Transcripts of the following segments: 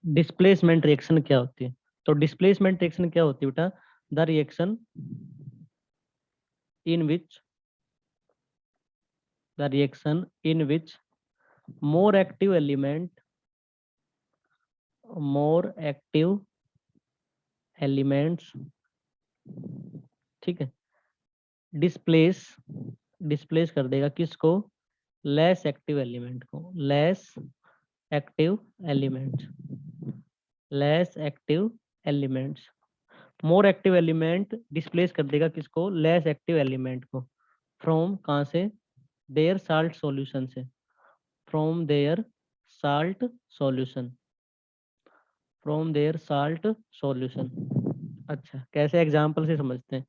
Displacement reaction क्या होती है? तो डिस्प्लेसमेंट रिएक्शन क्या होती है बेटा? The reaction in which more active elements, ठीक है, डिस्प्लेस डिस्प्लेस कर देगा किसको? लेस एक्टिव एलिमेंट को। Active elements less active elements more active element displace कर देगा किसको? लेस एक्टिव एलिमेंट को। फ्रॉम कहाँ से? देयर साल्ट सॉल्यूशन से। From their salt solution from their salt solution. अच्छा, कैसे एग्जाम्पल से समझते हैं।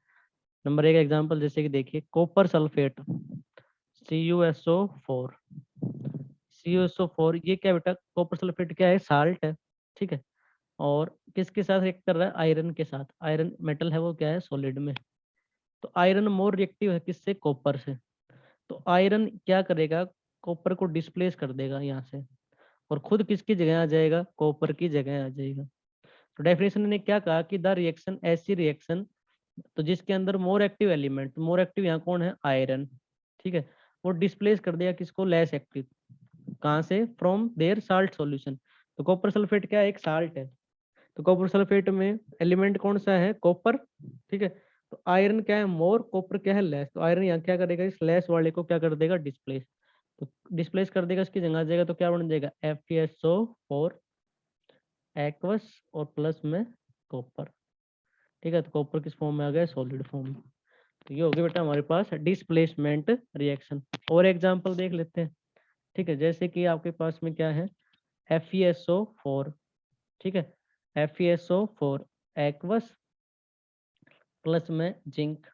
नंबर एक एग्जाम्पल जैसे कि देखिए, कॉपर सल्फेट CuSO4। CuSO4 ये क्या बेटा? कॉपर सल्फेट क्या है? साल्ट है, ठीक है। और किसके साथ रिएक्ट कर रहा है? आयरन के साथ। आयरन मेटल है, वो क्या है? सॉलिड में। तो आयरन मोर रिएक्टिव है किससे? कॉपर से। तो आयरन क्या करेगा? कॉपर को डिस्प्लेस कर देगा यहाँ से, और खुद किसकी जगह आ जाएगा? कॉपर की जगह आ जाएगा। तो डेफिनेशन ने क्या कहा कि द रिएक्शन, ऐसी रिएक्शन तो जिसके अंदर मोर एक्टिव यहाँ कौन है? आयरन, ठीक है। वो डिस्प्लेस कर दिया किसको? Less active. कहाँ से? From their salt solution. तो कॉपर सल्फेट क्या है? एक साल्ट है। तो कॉपर सल्फेट में एलिमेंट कौन सा है? कॉपर, ठीक है। तो आयरन क्या है? मोर, कॉपर क्या है? लेस। तो आयरन यहाँ क्या करेगा? इस लेस वाले को क्या कर देगा? डिस्प्लेस। तो डिस्प्लेस कर देगा, इसकी जगह आ जाएगा, तो क्या बन जाएगा? FeSO4 एक्वस और प्लस में कॉपर, ठीक है। तो कॉपर किस फॉर्म में आ गया? सॉलिड फॉर्म में। तो ये हो गया बेटा हमारे पास डिस्प्लेसमेंट रिएक्शन। और एग्जांपल देख लेते हैं, ठीक है। जैसे कि आपके पास में क्या है? FeSO4, ठीक है। FeSO4 एक्वस प्लस में जिंक।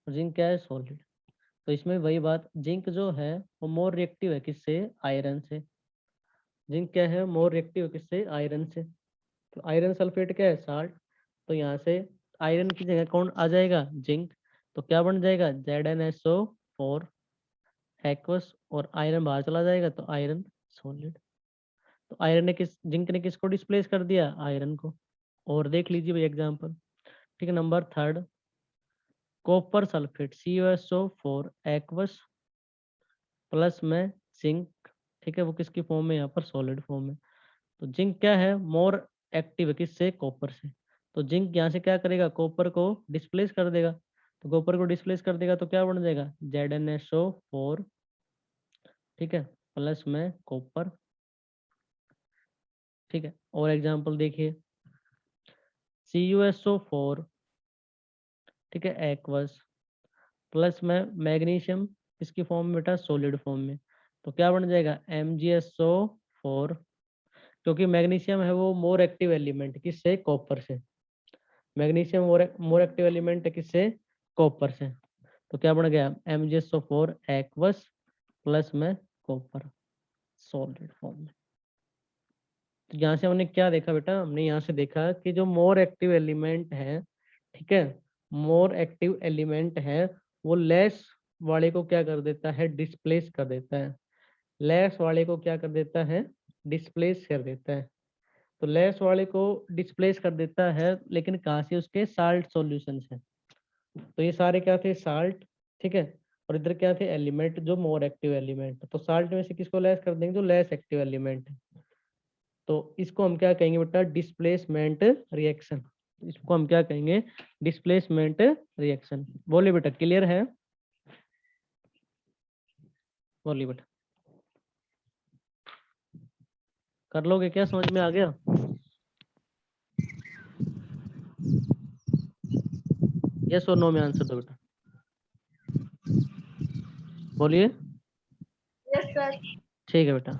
जिंक क्या है? सॉलिड। तो इसमें वही बात, जिंक जो है वो मोर रिएक्टिव है किससे? आयरन से। जिंक क्या है? मोर रिएक्टिव है किससे? आयरन से। तो आयरन सल्फेट क्या है? साल्ट। तो यहाँ से आयरन की जगह कौन आ जाएगा? जिंक। तो क्या बन जाएगा? ZnSO4 एक्वस, और आयरन बाहर चला जाएगा तो आयरन सॉलिड। तो आयरन ने जिंक ने किसको डिस्प्लेस कर दिया? आयरन को। और देख लीजिए भाई एग्जांपल, ठीक है। Number third, copper sulphate CuSO4 aqueous plus में जिंक, ठीक है। वो किसकी फॉर्म में? यहाँ पर सॉलिड फॉर्म में। तो जिंक क्या है? मोर एक्टिव है किससे? कॉपर से। तो जिंक यहाँ से क्या करेगा? कॉपर को डिस्प्लेस कर देगा। तो कॉपर को डिस्प्लेस कर देगा तो क्या बन जाएगा? ZnSO4, ठीक है, प्लस में कॉपर, ठीक है। और एग्जांपल देखिए, CuSO4, ठीक है, एक्वस प्लस में मैग्नीशियम, किसकी फॉर्म में बेटा? सॉलिड फॉर्म में। तो क्या बन जाएगा? MgSO4, क्योंकि मैग्नीशियम है वो मोर एक्टिव एलिमेंट किससे? कॉपर से। मैग्नीशियम मोर एक्टिव एलिमेंट है किससे? कॉपर से। तो क्या बन गया? MgSO4 एक्वस प्लस में कॉपर, सॉलिड फॉर्म में। तो यहाँ से हमने क्या देखा बेटा? हमने यहाँ से देखा कि जो मोर एक्टिव एलिमेंट है, ठीक है, मोर एक्टिव एलिमेंट है, वो लेस वाले को क्या कर देता है? डिस्प्लेस कर देता है। लेस वाले को क्या कर देता है? डिस्प्लेस कर देता है। तो लेस वाले को डिस्प्लेस कर देता है, लेकिन कहाँ से? उसके साल्ट सॉल्यूशन से। तो ये सारे क्या थे? साल्ट, ठीक है। और इधर क्या थे? एलिमेंट जो मोर एक्टिव एलिमेंट। तो साल्ट में से किसको लेस कर देंगे? जो लेस एक्टिव एलिमेंट है। तो इसको हम क्या कहेंगे बेटा? Displacement reaction. इसको हम क्या कहेंगे? Displacement reaction. बोलिए बेटा, क्लियर है? बोलिए बेटा, कर लोगे क्या? समझ में आ गया? यस और नो में आंसर दो बेटा, बोलिए। Yes sir. ठीक है बेटा।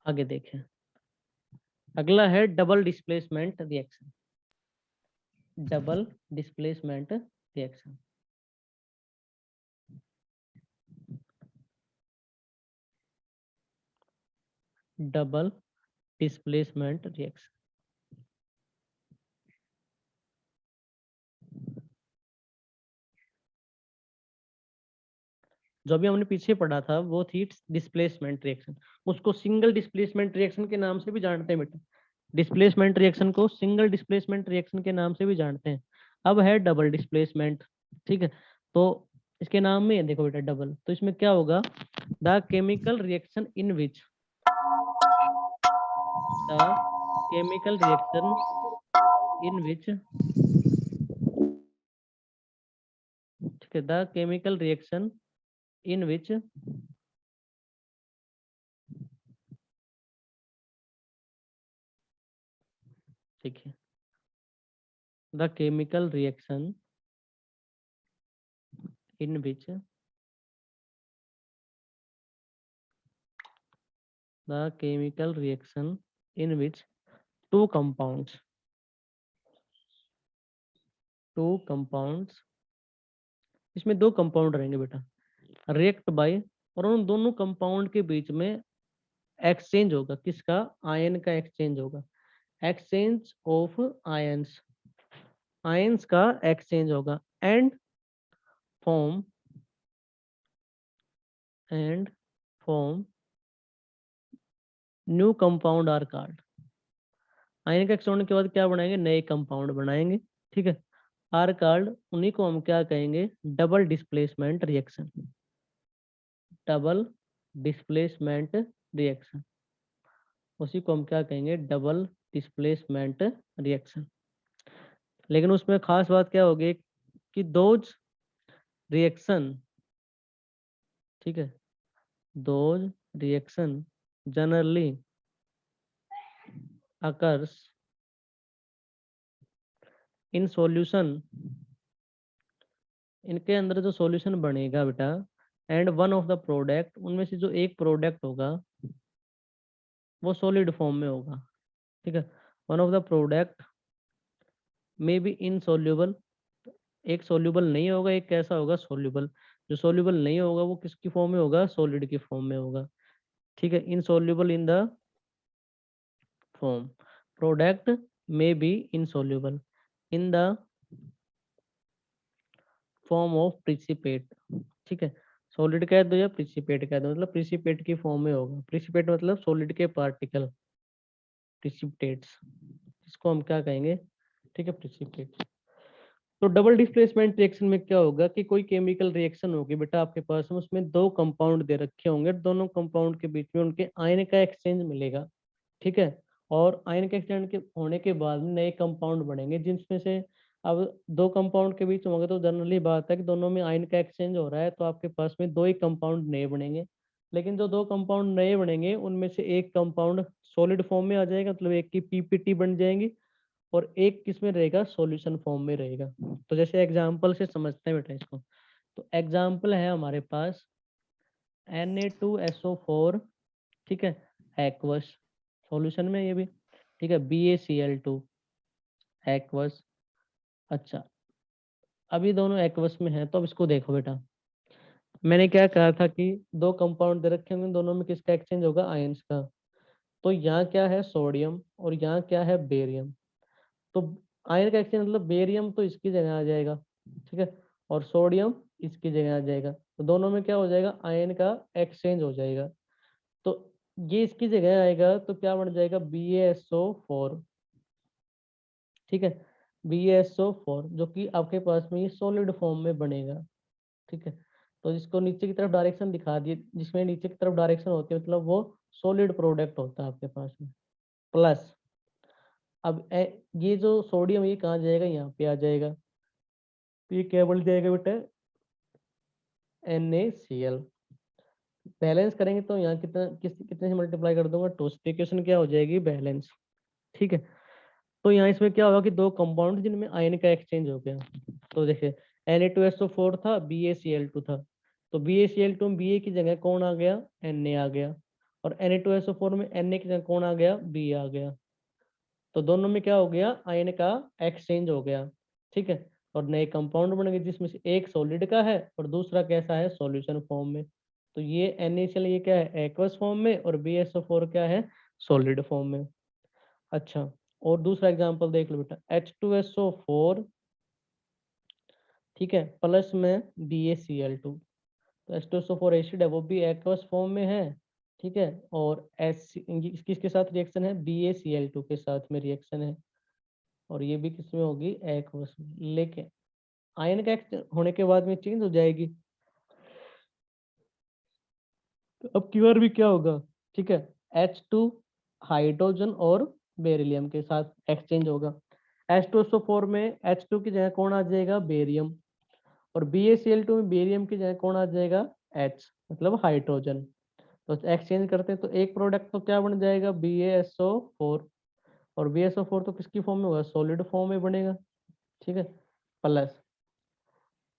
आगे देखें, अगला है double displacement reaction. Double displacement reaction. Double displacement reaction. जो भी हमने पीछे पढ़ा था वो थी डिस्प्लेसमेंट रिएक्शन। उसको सिंगल डिस्प्लेसमेंट रिएक्शन के नाम से भी जानते हैं बेटा। डिस्प्लेसमेंट रिएक्शन को सिंगल डिस्प्लेसमेंट रिएक्शन के नाम से भी जानते हैं। अब है डबल डिस्प्लेसमेंट। ठीक है, तो इसके नाम में देखो बेटा डबल, तो इसमें क्या होगा, the chemical reaction in which, the chemical reaction in which, ठीक है, the chemical reaction in which ठीक है, the chemical reaction in which the chemical reaction in which two compounds इसमें दो कंपाउंड रहेंगे बेटा, रिएक्ट बाय, और उन दोनों कंपाउंड के बीच में एक्सचेंज होगा, किसका, आयन का एक्सचेंज होगा, एक्सचेंज ऑफ आयंस, आयंस का एक्सचेंज होगा, and form new compound are called, ion का एक्सचेंज के बाद क्या बनाएंगे, नए कंपाउंड बनाएंगे। ठीक है, आर कॉल्ड, उन्हीं को हम क्या कहेंगे, double displacement reaction, double displacement reaction, उसी को हम क्या कहेंगे, डबल डिस्प्लेसमेंट रिएक्शन। लेकिन उसमें खास बात क्या होगी कि दोज रिएक्शन, ठीक है, those reaction generally occurs in solution, इनके अंदर जो सॉल्यूशन बनेगा बेटा, and one of the product, उनमें से जो एक प्रोडक्ट होगा वो सॉलिड फॉर्म में होगा। ठीक है, one of the product may be insoluble, एक सॉल्युबल नहीं होगा, एक कैसा होगा, सॉल्युबल। जो सॉल्युबल नहीं होगा वो किसकी फॉर्म में होगा, सॉलिड की फॉर्म में होगा। ठीक है, insoluble in the form, product may be insoluble in the form of precipitate. ठीक है, सॉलिड कह दो या प्रिसिपेट कह दो, मतलब प्रिसिपेट की फॉर्म में होगा, प्रिसिपेट मतलब सॉलिड के पार्टिकल, प्रिसिपिटेट्स, इसको हम क्या कहेंगे, ठीक है, प्रिसिपिटेट। तो डबल डिस्प्लेसमेंट रिएक्शन में क्या होगा कि कोई केमिकल रिएक्शन होगी बेटा आपके पास में, उसमें दो कंपाउंड दे रखे होंगे, दोनों कंपाउंड के बीच में उनके आयन का एक्सचेंज मिलेगा। ठीक है, और आयन के एक्सचेंज के होने के बाद में नए कंपाउंड बनेंगे, जिसमें से अब दो कंपाउंड के बीच में होंगे तो जनरली बात है कि दोनों में आयन का एक्सचेंज हो रहा है, तो आपके पास में दो ही कंपाउंड नए बनेंगे। लेकिन जो दो कंपाउंड नए बनेंगे उनमें से एक कंपाउंड सॉलिड फॉर्म में आ जाएगा, मतलब एक की पीपीटी बन जाएंगी, और एक किस में रहेगा, सॉल्यूशन फॉर्म में रहेगा। तो जैसे एग्जांपल से समझते हैं बेटा इसको, तो एग्जांपल है हमारे पास Na2SO4, ठीक है, एक्वस, सॉल्यूशन में ये भी, ठीक है, BaCl2 एक्वस। अच्छा, अभी दोनों एक्वस में है, तो अब इसको देखो बेटा, मैंने क्या कहा था कि दो कंपाउंड दे रखे होंगे, दोनों में किसका एक्सचेंज होगा, आयंस का। तो यहाँ क्या है, सोडियम, और यहाँ क्या है, बेरियम। तो आयन का एक्सचेंज मतलब बेरियम तो इसकी जगह आ जाएगा, ठीक है, और सोडियम इसकी जगह आ जाएगा, तो दोनों में क्या हो जाएगा, आयन का एक्सचेंज हो जाएगा। तो ये इसकी जगह आएगा तो क्या बन जाएगा, BaSO4। ठीक है, BaSO4 जो कि आपके पास में ये सॉलिड फॉर्म में बनेगा। ठीक है, तो जिसको नीचे की तरफ डायरेक्शन दिखा दिए, जिसमें नीचे की तरफ डायरेक्शन होती है मतलब वो सॉलिड प्रोडक्ट होता है आपके पास में। प्लस अब ये जो सोडियम ये कहाँ जाएगा, यहाँ पे आ जाएगा, तो ये क्या बन जाएगा बेटा, NaCl। बैलेंस करेंगे तो यहाँ कितने से मल्टीप्लाई कर दूंगा, 2 से, इक्वेशन क्या हो जाएगी, बैलेंस। ठीक है, तो यहाँ इसमें क्या होगा कि दो कंपाउंड जिनमें आयन का एक्सचेंज हो गया। तो देखिए Na2SO4 था, BaCl2 था, तो BaCl2 में Ba की जगह कौन आ गया, Na आ गया, और Na2SO4 में Na की जगह कौन आ गया, B आ गया। तो दोनों में क्या हो गया, आयन का एक्सचेंज हो गया। ठीक है, और नए कंपाउंड बन गए जिसमें से एक सॉलिड का है और दूसरा कैसा है, सॉल्यूशन फॉर्म में। तो ये NaCl ये क्या है, एक्वस फॉर्म में, और BaSO4 क्या है, सॉलिड फॉर्म में। अच्छा, और दूसरा एग्जांपल देख लो बेटा, H2SO4, ठीक है, प्लस में BaCl2, तो H2SO4 एसिड है वो भी एक्वस फॉर्म में है, ठीक है। और किसके साथ रिएक्शन है, BaCl2 के साथ में रिएक्शन है, और ये भी किसमें होगी, एक्वस में। लेकिन आयन का होने के बाद में चेंज हो जाएगी। तो अब की बार भी क्या होगा, ठीक है, H2 हाइड्रोजन और बेरिलियम के साथ एक्सचेंज होगा। H2SO4 में H2 की जगह कौन आ जाएगा, बेरियम, और BaCl2 में बेरियम की जगह कौन आ जाएगा, H, मतलब हाइड्रोजन। तो एक्सचेंज करते हैं तो एक प्रोडक्ट तो क्या बन जाएगा, BaSO4, और BaSO4 तो किसकी फॉर्म में होगा, सॉलिड फॉर्म में बनेगा, ठीक है। प्लस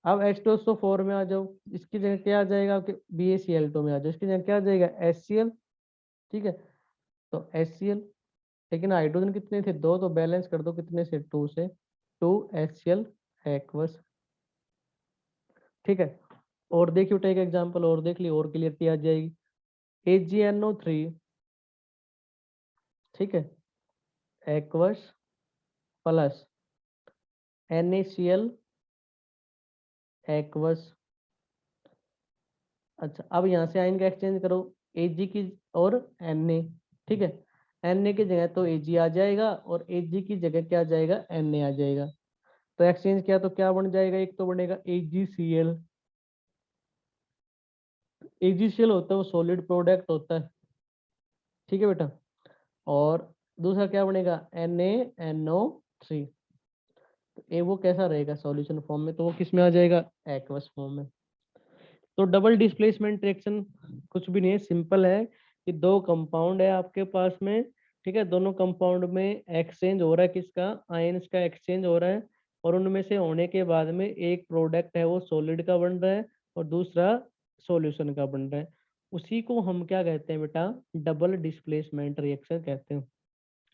अब H2SO4 में आ जाओ, इसकी जगह क्या आ जाएगा, आपके BaCl2 में आ जाओ, इसकी जगह क्या आ जाएगा, HCl, ठीक है। तो HCl, लेकिन हाइड्रोजन कितने थे, दो, तो बैलेंस कर दो कितने से, 2 से, 2HCl एक्वस, ठीक है। और देखिए बेटा एक एग्जांपल और देख लियो, और क्लियरिटी आ जाएगी। AgNO3, ठीक है, एक्वस प्लस NaCl एक्वस। अच्छा, अब यहाँ से आयन का एक्सचेंज करो, Ag की और Na, ठीक है। Na की जगह तो Ag आ जाएगा, और Ag की जगह क्या आ जाएगा, Na आ जाएगा। तो एक्सचेंज किया तो क्या बन जाएगा, एक तो बनेगा AgCl। AgCl होता है वो सॉलिड प्रोडक्ट होता है, ठीक है बेटा। और दूसरा क्या बनेगा, NaNO3। तो ए वो कैसा रहेगा सॉल्यूशन फॉर्म में, तो वो किस में आ जाएगा, एक्वस फॉर्म में। तो डबल डिस्प्लेसमेंट रिएक्शन कुछ भी नहीं है, सिंपल है कि दो कंपाउंड है आपके पास में, ठीक है। दोनों कंपाउंड में एक्सचेंज हो रहा है, किसका, आयंस का एक्सचेंज हो रहा है, और उनमें से होने के बाद में एक प्रोडक्ट है वो सॉलिड का बन रहा है, और दूसरा सॉल्यूशन का बन रहा है। उसी को हम क्या कहते हैं बेटा, डबल डिस्प्लेसमेंट रिएक्शन कहते हैं।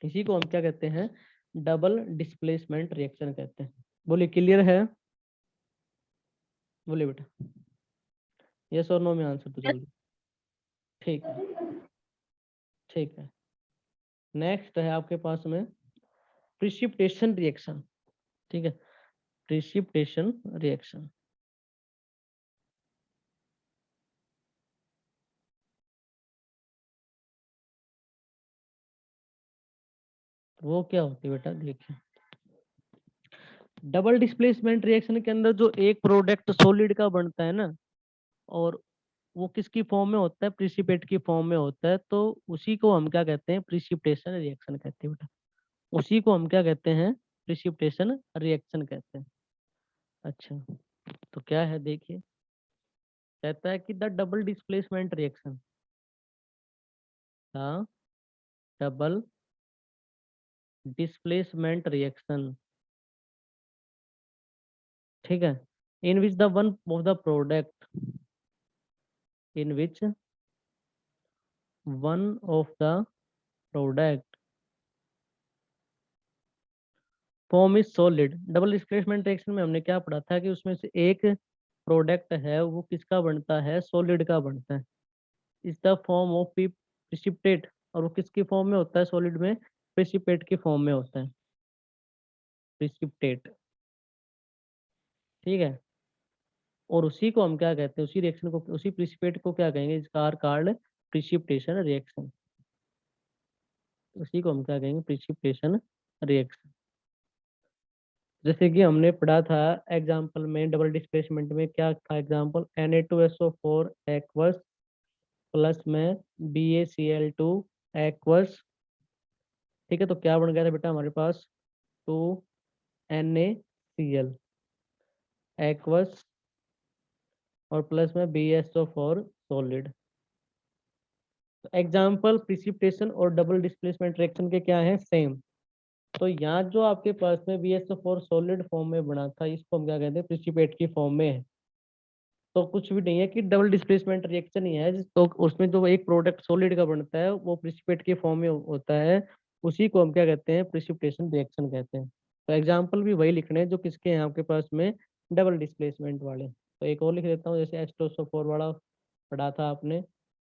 इसी को हम क्या कहते हैं, डबल डिस्प्लेसमेंट रिएक्शन कहते हैं। बोलिए क्लियर है, बोलिए बेटा, यस और नो में आंसर तो जल्दी। ठीक है, ठीक है। नेक्स्ट है आपके पास में प्रिसिपिटेशन रिएक्शन, ठीक है, प्रिसिपिटेशन रिएक्शन। वो क्या होती है बेटा, देखिए डबल डिस्प्लेसमेंट रिएक्शन के अंदर जो एक प्रोडक्ट सॉलिड का बनता है ना, और वो किसकी फॉर्म में होता है, प्रिसिपिटेट की फॉर्म में होता है, तो उसी को हम क्या कहते हैं, प्रिसिपिटेशन रिएक्शन कहते हैं बेटा। उसी को हम क्या कहते हैं, प्रिसिपिटेशन रिएक्शन कहते हैं। अच्छा, तो क्या है देखिए, कहता है कि द डबल डिस्प्लेसमेंट रिएक्शन, हाँ, डबल डिस्प्लेसमेंट रिएक्शन, ठीक है, in which the one of the product, in which one of the product form is solid. Double displacement reaction में हमने क्या पढ़ा था कि उसमें से एक प्रोडक्ट है वो किसका बनता है, सॉलिड का बनता है, is the form of precipitate, और वो किसकी फॉर्म में होता है, सॉलिड में प्रिसिपिटेट की फॉर्म में होता है, प्रिसिपिटेट, ठीक है। और उसी को हम क्या कहते हैं, उसी रिएक्शन को, उसी प्रिसिपिटेट को क्या कहेंगे, इसका आर कार्ड प्रिसिपिटेशन रिएक्शन। उसी को हम क्या कहेंगे, प्रिसिपिटेशन रिएक्शन। जैसे कि हमने पढ़ा था एग्जाम्पल में, डबल डिस्प्लेसमेंट में क्या था एग्जाम्पल, Na2SO4 एक्वस प्लस में BaCl2 एक्वस, ठीक है। तो क्या बन गया था बेटा हमारे पास, 2NaCl एक्वस और प्लस में BaSO4 सॉलिड। एग्जाम्पल प्रिसिपिटेशन और डबल डिस्प्लेसमेंट रिएक्शन के क्या है, सेम। तो यहाँ जो आपके पास में BaSO4 सॉलिड फॉर्म में बना था, इसको हम क्या कहते हैं, प्रिसिपिटेट की फॉर्म में है। तो कुछ भी नहीं है कि डबल डिस्प्लेसमेंट रिएक्शन ही है, तो उसमें जो एक प्रोडक्ट सॉलिड का बनता है वो प्रिसिपिटेट के फॉर्म में होता है, उसी को हम क्या कहते हैं, प्रिसिपिटेशन रिएक्शन कहते हैं। तो एग्जाम्पल भी वही लिखने हैं जो किसके हैं आपके पास में, डबल डिस्प्लेसमेंट वाले। तो एक और लिख देता हूँ, जैसे H2SO4 वाला पढ़ा था आपने,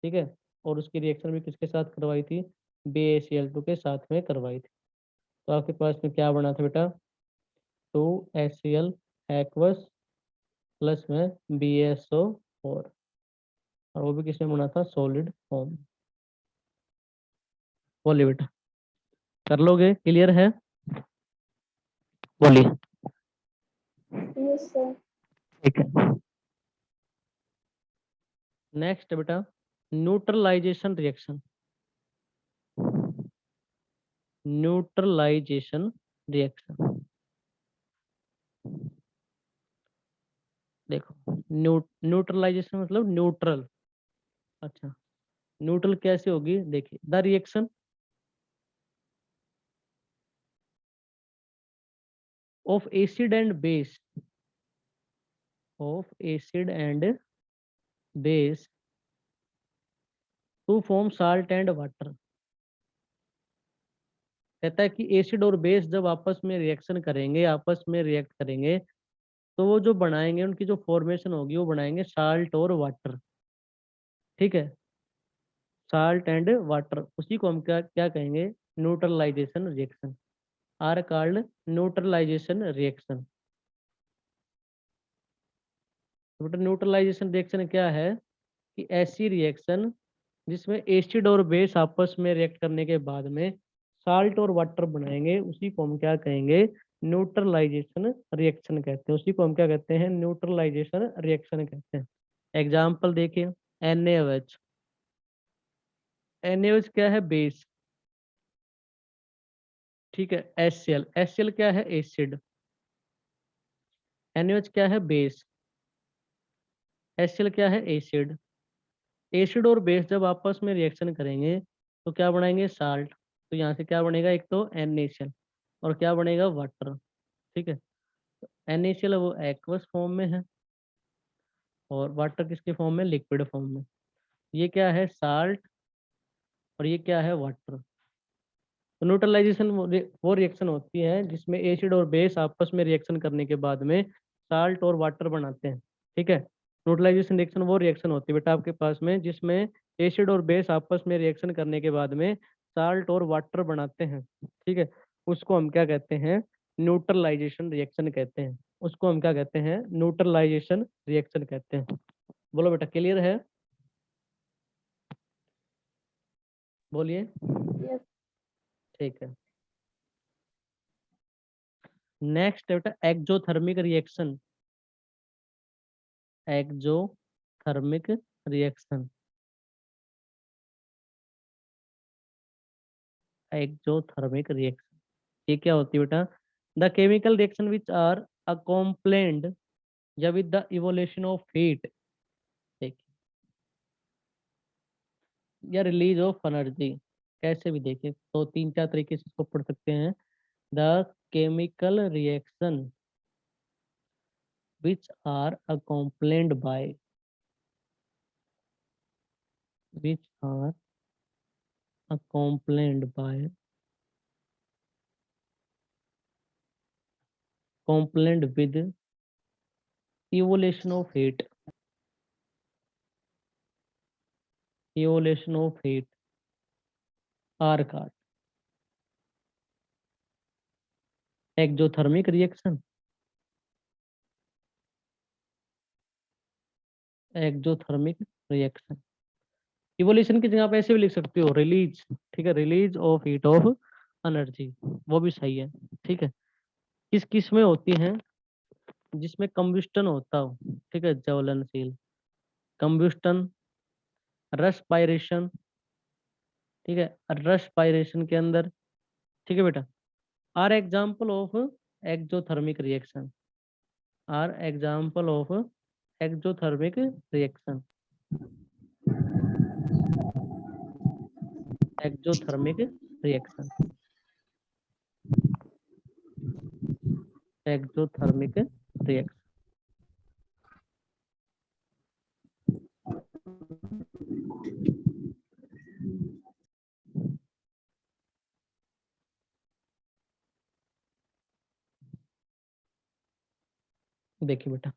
ठीक है, और उसकी रिएक्शन भी किसके साथ करवाई थी, BaCl2 के साथ में करवाई थी। तो आपके पास में क्या बना था बेटा, 2HCl एक्वस प्लस में BaSO4, वो भी किसमें बना था, सॉलिड फॉर्म। बोलिए बेटा, कर लोगे, क्लियर है? बोलिए। Yes, sir. ठीक है, नेक्स्ट बेटा, न्यूट्रलाइजेशन रिएक्शन। न्यूट्रलाइजेशन रिएक्शन, देखो न्यूट्रलाइजेशन मतलब न्यूट्रल। अच्छा, न्यूट्रल कैसे होगी, देखिए the reaction of acid and base, of acid and base to form salt and water. कहता है कि एसिड और बेस जब आपस में रिएक्शन करेंगे, आपस में रिएक्ट करेंगे, तो वो जो बनाएंगे, उनकी जो फॉर्मेशन होगी वो बनाएंगे साल्ट और वाटर। ठीक है, साल्ट एंड वाटर, उसी को हम क्या क्या कहेंगे, neutralisation reaction, are called neutralisation reaction. बेटा न्यूट्रलाइजेशन रिएक्शन क्या है, कि ऐसी रिएक्शन जिसमें एसिड और बेस आपस में रिएक्ट करने के बाद में साल्ट और वाटर बनाएंगे, उसी को हम क्या कहेंगे, न्यूट्रलाइजेशन रिएक्शन कहते हैं। उसी को हम क्या कहते हैं, न्यूट्रलाइजेशन रिएक्शन कहते हैं। एग्जाम्पल देखिए, NaOH। NaOH क्या है, बेस। ठीक है, HCl, HCl क्या है, एसिड। NaOH क्या है, बेस। HCl क्या है, एसिड। एसिड और बेस जब आपस में रिएक्शन करेंगे तो क्या बनाएंगे, साल्ट। तो यहाँ से क्या बनेगा, एक तो NaCl, और क्या बनेगा, वाटर। ठीक है, NaCl वो एक्वस फॉर्म में है, और वाटर किसके फॉर्म में, लिक्विड फॉर्म में। ये क्या है, साल्ट, और ये क्या है, वाटर। तो न्यूट्रलाइजेशन वो रिएक्शन होती है जिसमें एसिड और बेस आपस में रिएक्शन करने के बाद में साल्ट और वाटर बनाते हैं। ठीक है, न्यूट्रलाइजेशन रिएक्शन वो रिएक्शन होती है बेटा आपके पास में जिसमें एसिड और बेस आपस में रिएक्शन करने के बाद में साल्ट और वाटर बनाते हैं। ठीक है, उसको हम क्या कहते हैं, न्यूट्रलाइजेशन रिएक्शन कहते हैं। उसको हम क्या कहते हैं, न्यूट्रलाइजेशन रिएक्शन कहते हैं। बोलो बेटा, क्लियर है? बोलिए। Yes. ठीक है, नेक्स्ट बेटा, exothermic reaction. Exothermic reaction, exothermic reaction, ये क्या होती है बेटा, the chemical reaction which are accompanied या with the evolution of heat, या रिलीज ऑफ एनर्जी। कैसे भी देखें तो तीन चार तरीके से इसको पढ़ सकते हैं। The chemical reaction which are accompanied by, which are accompanied by, accompanied with evolution of heat, evolution of heat are called exothermic reaction, exothermic reaction. Evolution की जगह आप ऐसे भी लिख सकते हो, रिलीज। ठीक है, release of heat of energy, वो भी सही है। ठीक है, किस किस में होती हैं, जिसमें कंबस्टन होता हो। ठीक है, ज्वलनशील, कंबस्टन, रेस्पायरेशन। ठीक है, रेस्पायरेशन के अंदर। ठीक है बेटा, are example of exothermic reaction, are example of exothermic reaction, exothermic reaction, exothermic reaction. देखिए बेटा,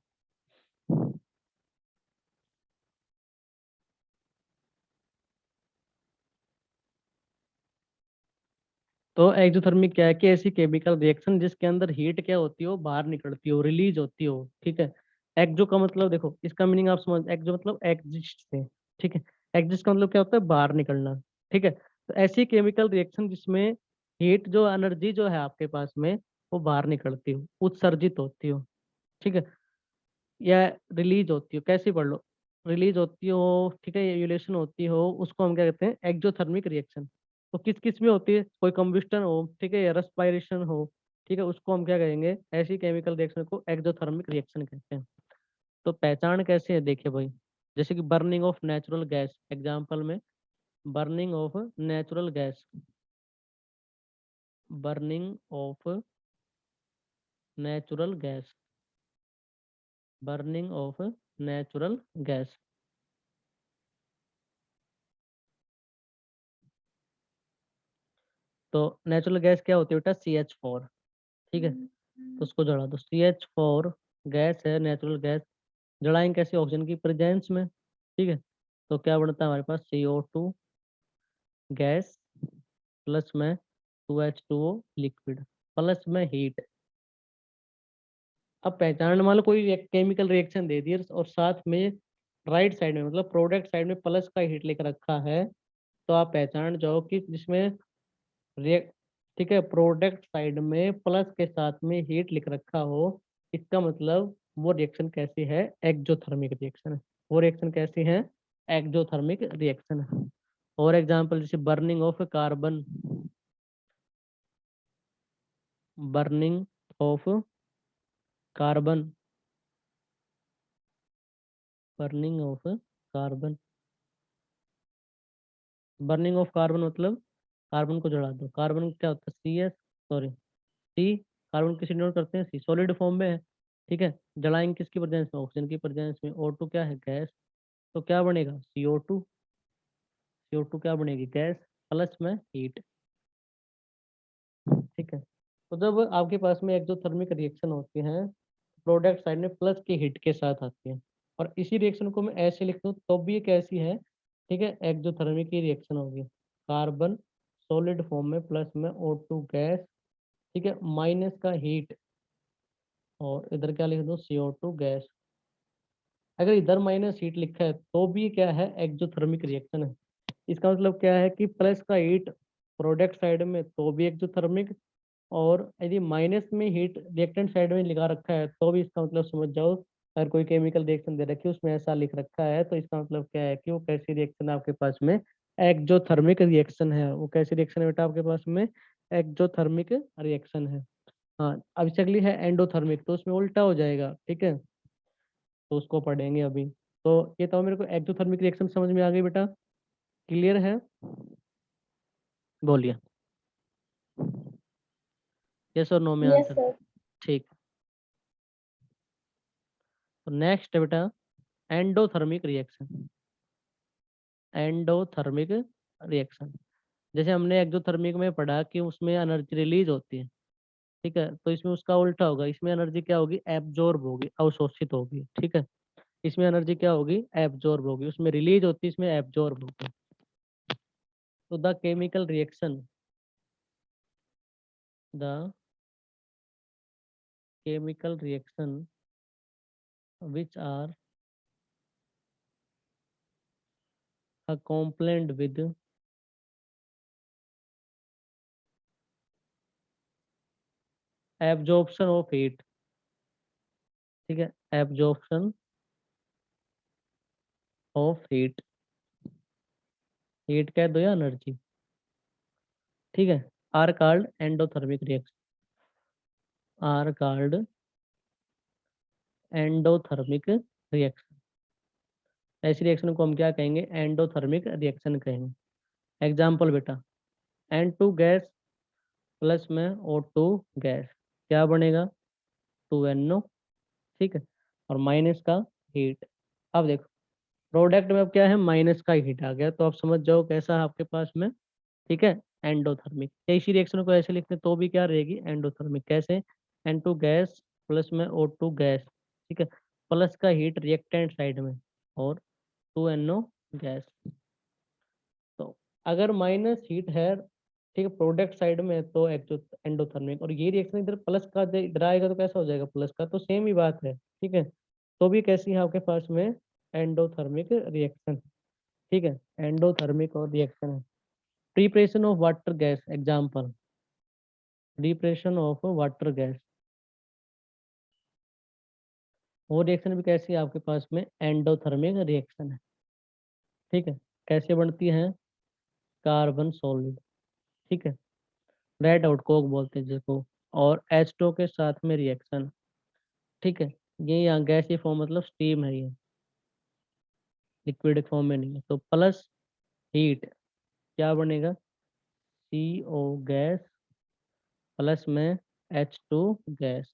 तो एक्सोथर्मिक क्या है, कि ऐसी केमिकल रिएक्शन जिसके अंदर हीट क्या होती हो, बाहर निकलती हो, रिलीज होती हो। ठीक है, एक्जो का मतलब देखो, इसका मीनिंग आप समझ, एक्जो मतलब एग्जिस्ट से, ठीक है। एग्जिस्ट का मतलब क्या होता है, बाहर निकलना। ठीक है, तो ऐसी केमिकल रिएक्शन जिसमें हीट जो एनर्जी जो है आपके पास में वो बाहर निकलती हो, उत्सर्जित होती हो। ठीक है, या रिलीज होती हो, कैसे पढ़ लो, रिलीज होती हो, ठीक है, एल्यूलेशन होती हो, उसको हम क्या कहते हैं, एक्जोथर्मिक रिएक्शन। तो किस किस में होती है, कोई कंबस्टन हो, ठीक है, या रेस्पिरेशन हो, ठीक है, उसको हम क्या कहेंगे, ऐसी केमिकल रिएक्शन को एक्जोथर्मिक रिएक्शन कहते हैं। तो पहचान कैसे है, देखिए भाई, जैसे कि burning of natural gas, example में burning of natural gas, burning of natural gas, burning of natural gas. तो नेचुरल गैस क्या होती है बेटा, CH4। ठीक है, तो उसको जला दो, CH4 गैस है, नेचुरल गैस। जलाएंगे कैसे, ऑक्सीजन की प्रेजेंस में। ठीक है, तो क्या बनता है हमारे पास, CO2 गैस प्लस में 2H2O लिक्विड प्लस में हीट। अब पहचान मान लो कोई केमिकल रिएक्शन दे दी और साथ में राइट साइड में मतलब प्रोडक्ट साइड में प्लस का हीट लेकर रखा है, तो आप पहचान जाओ कि जिसमें रिएक्ट, ठीक है, प्रोडक्ट साइड में प्लस के साथ में हीट लिख रखा हो, इसका मतलब वो रिएक्शन कैसी है, एक्जोथर्मिक रिएक्शन है। वो रिएक्शन कैसी है, एक्जोथर्मिक रिएक्शन है। और एग्जांपल जैसे burning of carbon, burning of carbon, burning of carbon, burning of carbon मतलब कार्बन को जला दो। कार्बन क्या होता है, सी, कार्बन किसी नोट करते हैं, सी सॉलिड फॉर्म में है। ठीक है, जलाएंगे किसकी प्रेजेंस में, ऑक्सीजन की प्रेजेंस में। O2 क्या है, गैस। तो क्या बनेगा, CO2, CO2 क्या बनेगी, गैस प्लस में हीट। ठीक है, तो जब आपके पास में एक्सोथर्मिक रिएक्शन होती है, प्रोडक्ट साइड में प्लस की हीट के साथ आती है, और इसी रिएक्शन को मैं ऐसे लिखता हूँ तो भी ये कैसी है, ठीक है, एक्सोथर्मिक की रिएक्शन होगी। कार्बन सॉलिड फॉर्म में प्लस में O2 गैस, ठीक है, माइनस का हीट, और इधर क्या लिख दो, CO2 गैस। अगर इधर माइनस हीट लिखा है तो भी क्या है, एक्सोथर्मिक रिएक्शन है। इसका मतलब क्या है कि प्लस का हीट प्रोडक्ट साइड में तो भी एक्सोथर्मिक, और यदि माइनस में हीट रिएक्टेंट साइड में लिखा रखा है तो भी इसका मतलब समझ जाओ, अगर कोई केमिकल रिएक्शन दे रखी है उसमें ऐसा लिख रखा है तो इसका मतलब क्या है कि वो कैसी रिएक्शन है आपके पास में, एक्सोथर्मिक रिएक्शन है। वो कैसी रिएक्शन है बेटा आपके पास में, एक्सोथर्मिक रिएक्शन है। हाँ, अब अगली है एंडोथर्मिक, तो उसमें उल्टा हो जाएगा। ठीक है, तो उसको पढ़ेंगे अभी। तो ये तो मेरे को एक्सोथर्मिक रिएक्शन समझ में आ गई बेटा, क्लियर है, बोलिए यस और नो में यस आंसर। सर। ठीक, तो नेक्स्ट है बेटा एंडोथर्मिक रिएक्शन। एंडोथर्मिक रिएक्शन, जैसे हमने एक्सोथर्मिक में पढ़ा कि उसमें एनर्जी रिलीज होती है। ठीक है, तो इसमें उसका उल्टा होगा, इसमें एनर्जी क्या होगी, एब्जॉर्ब होगी, अवशोषित होगी। ठीक है, इसमें एनर्जी क्या होगी, एब्जॉर्ब होगी, उसमें रिलीज होती है, इसमें एब्जॉर्ब होगी। तो the chemical reaction, the chemical reaction which are accompanied with absorption of heat। ठीक है, एब्जॉर्प्शन ऑफ हीट, हीट कह दो या एनर्जी। ठीक है, are called endothermic reaction, are called endothermic reaction. ऐसी रिएक्शन को हम क्या कहेंगे, एंडोथर्मिक रिएक्शन कहेंगे। एग्जाम्पल बेटा, N2 गैस प्लस में O2 गैस, क्या बनेगा, 2NO। ठीक है, और माइनस का हीट। अब देखो प्रोडक्ट में अब क्या है, माइनस का हीट आ गया, तो आप समझ जाओ कैसा है आपके पास में। ठीक है, एंडोथर्मिक। इसी रिएक्शन को ऐसे लिखते हैं तो भी क्या रहेगी, एंडोथर्मिक। कैसे, N2 गैस प्लस में O2 गैस, ठीक है, प्लस का हीट रिएक्टेंट साइड में, और 2NO गैस। तो अगर माइनस हीट है, ठीक है, प्रोडक्ट साइड में, तो एंडोथर्मिक, और ये रिएक्शन इधर प्लस का इधर आएगा तो कैसा हो जाएगा, प्लस का, तो सेम ही बात है। ठीक है, तो भी कैसी है आपके पास में, एंडोथर्मिक रिएक्शन। ठीक है, एंडोथर्मिक और रिएक्शन है। Preparation of water gas, example, preparation of water gas. वो रिएक्शन भी कैसी है आपके पास में, एंडोथर्मिक रिएक्शन है। ठीक है, कैसे बनती है, कार्बन सॉलिड, ठीक है, रेड आउट कोक बोलते हैं जिसको, और H2 के साथ में रिएक्शन, ठीक है। ये यहाँ गैसीय फॉर्म मतलब स्टीम है, ये लिक्विड फॉर्म में नहीं है। तो प्लस हीट क्या बनेगा, CO गैस प्लस में H2 गैस,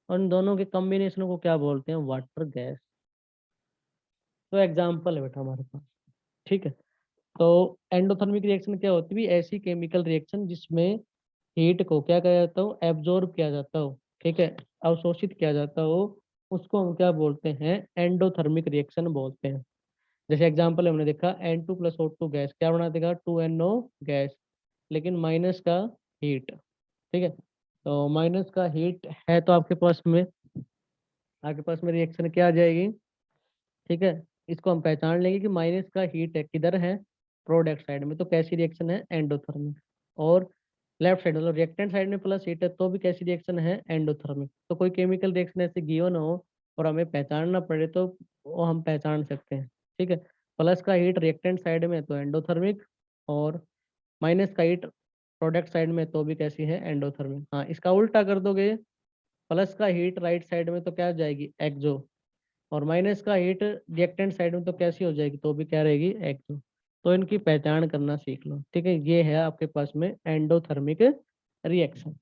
और इन दोनों के कॉम्बिनेशन को क्या बोलते हैं, वाटर गैस। तो एग्जाम्पल है बेटा हमारे पास, ठीक है। तो एंडोथर्मिक रिएक्शन क्या होती है, ऐसी केमिकल रिएक्शन जिसमें हीट को क्या किया जाता हो, एब्जॉर्ब किया जाता हो, ठीक है, अवशोषित किया जाता हो, उसको हम क्या बोलते हैं, एंडोथर्मिक रिएक्शन बोलते हैं। जैसे एग्जांपल हमने देखा N2 प्लस O2 गैस क्या बना देगा, 2NO गैस, लेकिन माइनस का हीट, ठीक है। तो माइनस का हीट है तो आपके पास में रिएक्शन क्या आ जाएगी, ठीक है। इसको हम पहचान लेंगे कि माइनस का हीट है किधर है, प्रोडक्ट साइड में, तो कैसी रिएक्शन है, एंडोथर्मिक। और लेफ्ट साइड मतलब रिएक्टेंट साइड में प्लस हीट है तो भी कैसी रिएक्शन है, एंडोथर्मिक। तो कोई केमिकल रिएक्शन ऐसे गिवन हो और हमें पहचानना पड़े तो वो हम पहचान सकते हैं, ठीक है। प्लस का हीट रिएक्टेंट साइड में तो एंडोथर्मिक, और माइनस का हीट प्रोडक्ट साइड में तो भी कैसी है, एंडोथर्मिक। हाँ, इसका उल्टा कर दोगे, प्लस का हीट राइट साइड में तो क्या हो जाएगी, एक्सो, और माइनस का हीट रिएक्टेंट साइड में तो कैसी हो जाएगी, तो भी क्या रहेगी, एक्सो। तो इनकी पहचान करना सीख लो, ठीक है। ये है आपके पास में एंडोथर्मिक रिएक्शन।